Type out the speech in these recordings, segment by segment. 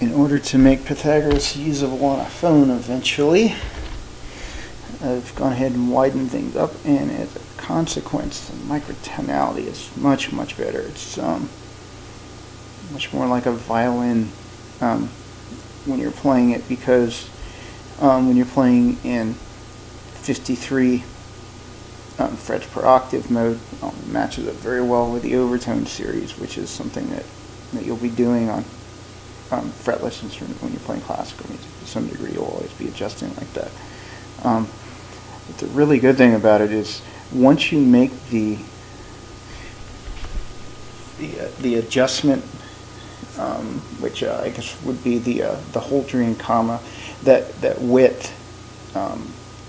in order to make Pythagoras usable on a phone eventually, I've gone ahead and widened things up, and as a consequence, the microtonality is much, much better. It's much more like a violin when you're playing it, because when you're playing in 53 frets per octave mode, it matches up very well with the overtone series, which is something that you'll be doing on fretless instruments when you're playing classical music. To some degree, you'll always be adjusting like that. But the really good thing about it is, once you make the adjustment, which I guess would be the Holterian comma, that width,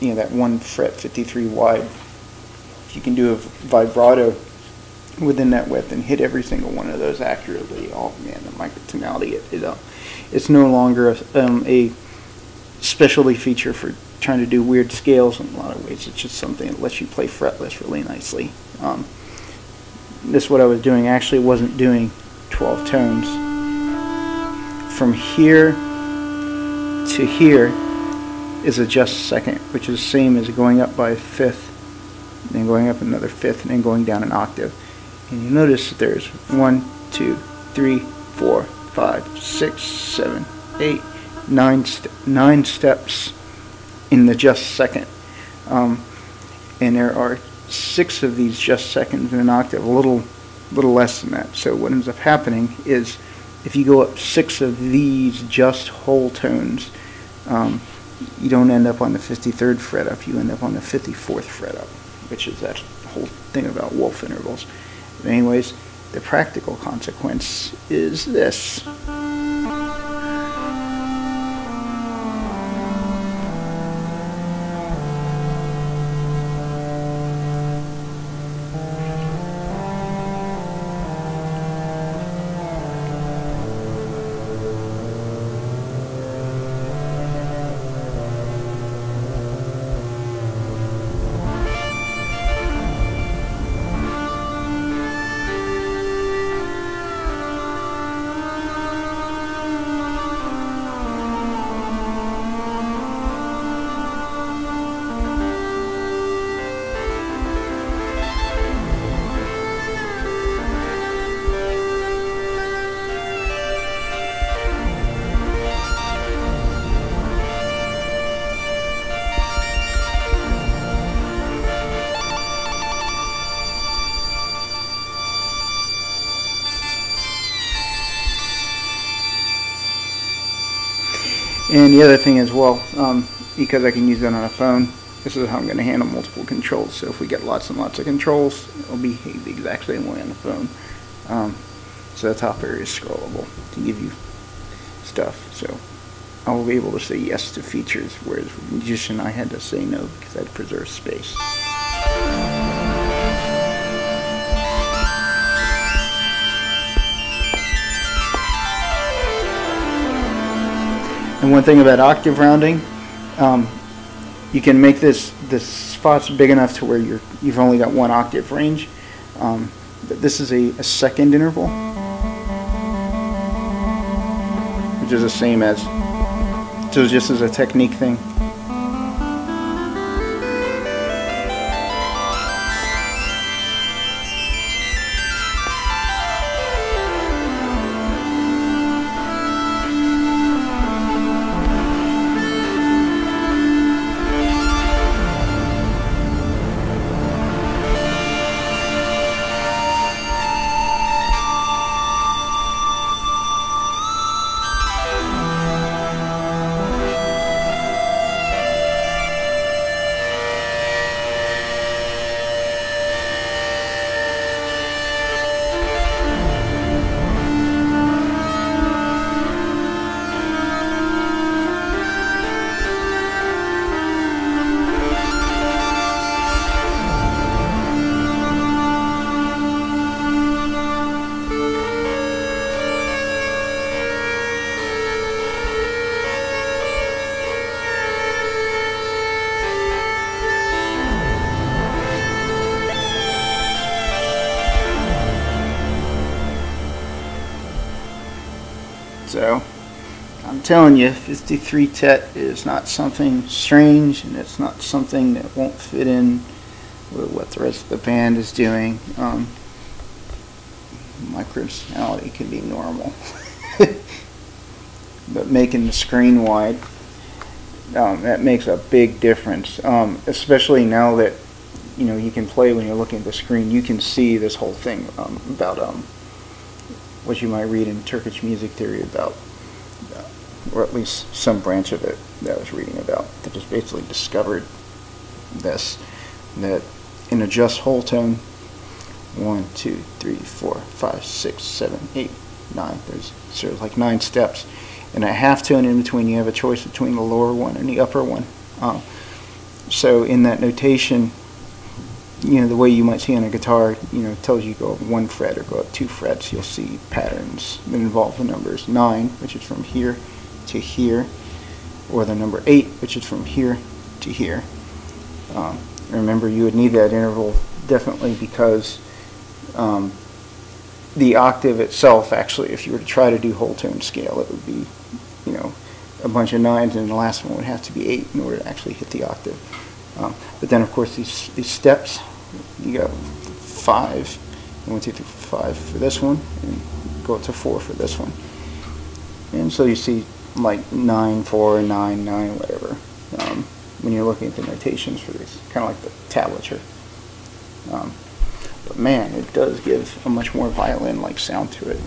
you know, that 1 fret 53 wide. If you can do a vibrato within that width and hit every single one of those accurately, oh man, the microtonality, it's no longer a specialty feature for trying to do weird scales in a lot of ways. It's just something that lets you play fretless really nicely. This, what I was doing, actually wasn't doing 12 tones. From here to here is a just second, which is the same as going up by a fifth, then going up another fifth, and then going down an octave. And you notice that there's 1, 2, 3, 4, 5, 6, 7, 8, 9 steps in the just second. And there are 6 of these just seconds in an octave, a little less than that. So what ends up happening is, if you go up 6 of these just whole tones, you don't end up on the 53rd fret up, you end up on the 54th fret up, which is that whole thing about Wolf intervals. But anyways, the practical consequence is this. And the other thing as well, because I can use that on a phone, this is how I'm going to handle multiple controls. So if we get lots and lots of controls, it'll behave the exact same way on the phone. So the top area is scrollable to give you stuff. So I will be able to say yes to features, whereas with Musician I had to say no because I had to preserve space. And one thing about octave rounding, you can make the spots big enough to where you've only got 1 octave range. But this is a second interval, which is the same as, so just as a technique thing. So I'm telling you, 53 tet is not something strange, and it's not something that won't fit in with what the rest of the band is doing. Microtonality can be normal, but making the screen wide, that makes a big difference, especially now that you can play when you're looking at the screen. You can see this whole thing about what you might read in Turkish music theory about, or at least some branch of it that I was reading about, that just basically discovered this, that in a just whole tone, 1, 2, 3, 4, 5, 6, 7, 8, 9, there's sort of like 9 steps. And a half tone in between, you have a choice between the lower one and the upper one. So in that notation, the way you might see on a guitar, it tells you go up 1 fret or go up 2 frets. You'll see patterns that involve the numbers 9, which is from here to here, or the number 8, which is from here to here. Remember, you would need that interval definitely because the octave itself, actually, if you were to try to do whole tone scale, it would be, a bunch of 9s, and the last one would have to be 8 in order to actually hit the octave. But then, of course, these steps, you got 5, 1, 2, 3, 5 for this one, and go up to 4 for this one. And so you see like 9, 4, 9, 9, whatever, when you're looking at the notations for these, kind of like the tablature. But man, it does give a much more violin-like sound to it.